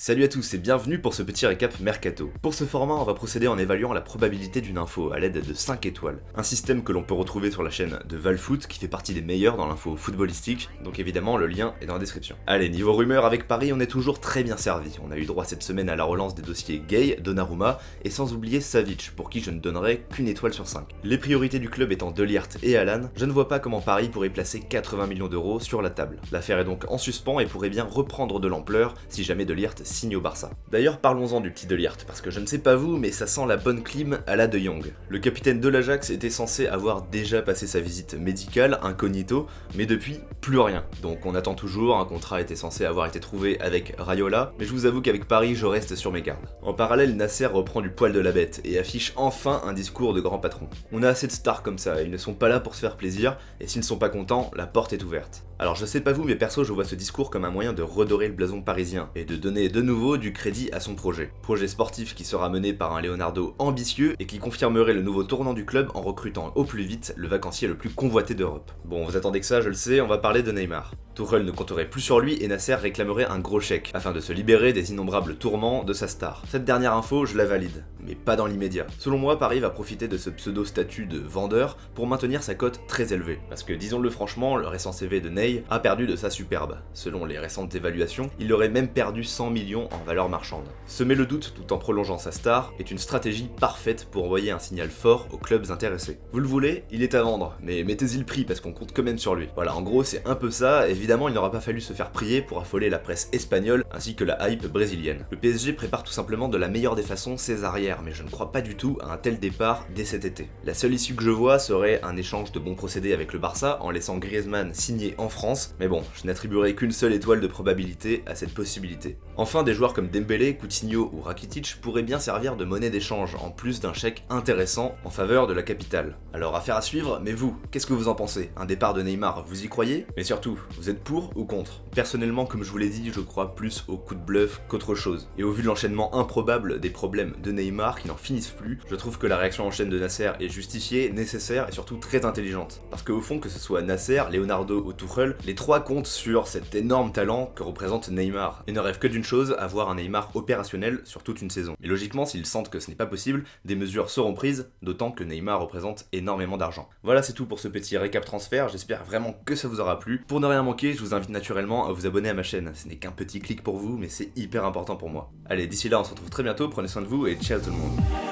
Salut à tous et bienvenue pour ce petit récap Mercato. Pour ce format, on va procéder en évaluant la probabilité d'une info à l'aide de 5 étoiles. Un système que l'on peut retrouver sur la chaîne de Valfoot qui fait partie des meilleurs dans l'info footballistique, donc évidemment le lien est dans la description. Allez, niveau rumeur avec Paris, on est toujours très bien servi. On a eu droit cette semaine à la relance des dossiers Gay, Donnarumma et sans oublier Savic, pour qui je ne donnerai qu'une étoile sur 5. Les priorités du club étant De Ligt et Haaland, je ne vois pas comment Paris pourrait placer 80 millions d'euros sur la table. L'affaire est donc en suspens et pourrait bien reprendre de l'ampleur si jamais De Ligt signe au Barça. D'ailleurs, parlons-en du petit De Ligt, parce que je ne sais pas vous, mais ça sent la bonne clim à la De Jong. Le capitaine de l'Ajax était censé avoir déjà passé sa visite médicale, incognito, mais depuis, plus rien. Donc on attend toujours, un contrat était censé avoir été trouvé avec Raiola, mais je vous avoue qu'avec Paris, je reste sur mes gardes. En parallèle, Nasser reprend du poil de la bête et affiche enfin un discours de grand patron. On a assez de stars comme ça, ils ne sont pas là pour se faire plaisir, et s'ils ne sont pas contents, la porte est ouverte. Alors je sais pas vous, mais perso, je vois ce discours comme un moyen de redorer le blason parisien, et de donner de nouveau du crédit à son projet. Projet sportif qui sera mené par un Leonardo ambitieux et qui confirmerait le nouveau tournant du club en recrutant au plus vite le vacancier le plus convoité d'Europe. Bon, vous attendez que ça, je le sais, on va parler de Neymar. Tuchel ne compterait plus sur lui et Nasser réclamerait un gros chèque, afin de se libérer des innombrables tourments de sa star. Cette dernière info, je la valide, mais pas dans l'immédiat. Selon moi, Paris va profiter de ce pseudo-statut de vendeur pour maintenir sa cote très élevée. Parce que disons-le franchement, le récent CV de Ney a perdu de sa superbe. Selon les récentes évaluations, il aurait même perdu 100 millions en valeur marchande. Semer le doute tout en prolongeant sa star est une stratégie parfaite pour envoyer un signal fort aux clubs intéressés. Vous le voulez, il est à vendre, mais mettez-y le prix parce qu'on compte quand même sur lui. Voilà, en gros c'est un peu ça. Évidemment, il n'aura pas fallu se faire prier pour affoler la presse espagnole ainsi que la hype brésilienne. Le PSG prépare tout simplement de la meilleure des façons ses arrières, mais je ne crois pas du tout à un tel départ dès cet été. La seule issue que je vois serait un échange de bons procédés avec le Barça en laissant Griezmann signer en France, mais bon, je n'attribuerai qu'une seule étoile de probabilité à cette possibilité. Enfin, des joueurs comme Dembélé, Coutinho ou Rakitic pourraient bien servir de monnaie d'échange en plus d'un chèque intéressant en faveur de la capitale. Alors affaire à suivre, mais vous, qu'est-ce que vous en pensez? Un départ de Neymar, vous y croyez? Mais surtout, vous êtes pour ou contre? Personnellement, comme je vous l'ai dit, je crois plus au coup de bluff qu'autre chose. Et au vu de l'enchaînement improbable des problèmes de Neymar qui n'en finissent plus, je trouve que la réaction en chaîne de Nasser est justifiée, nécessaire et surtout très intelligente. Parce qu'au fond, que ce soit Nasser, Leonardo ou Tuchel, les trois comptent sur cet énorme talent que représente Neymar, et ne rêvent que d'une chose, avoir un Neymar opérationnel sur toute une saison. Et logiquement, s'ils sentent que ce n'est pas possible, des mesures seront prises, d'autant que Neymar représente énormément d'argent. Voilà, c'est tout pour ce petit récap transfert, j'espère vraiment que ça vous aura plu. Pour ne rien manquer, je vous invite naturellement à vous abonner à ma chaîne. Ce n'est qu'un petit clic pour vous, mais c'est hyper important pour moi. Allez, d'ici là, on se retrouve très bientôt, prenez soin de vous et ciao tout le monde.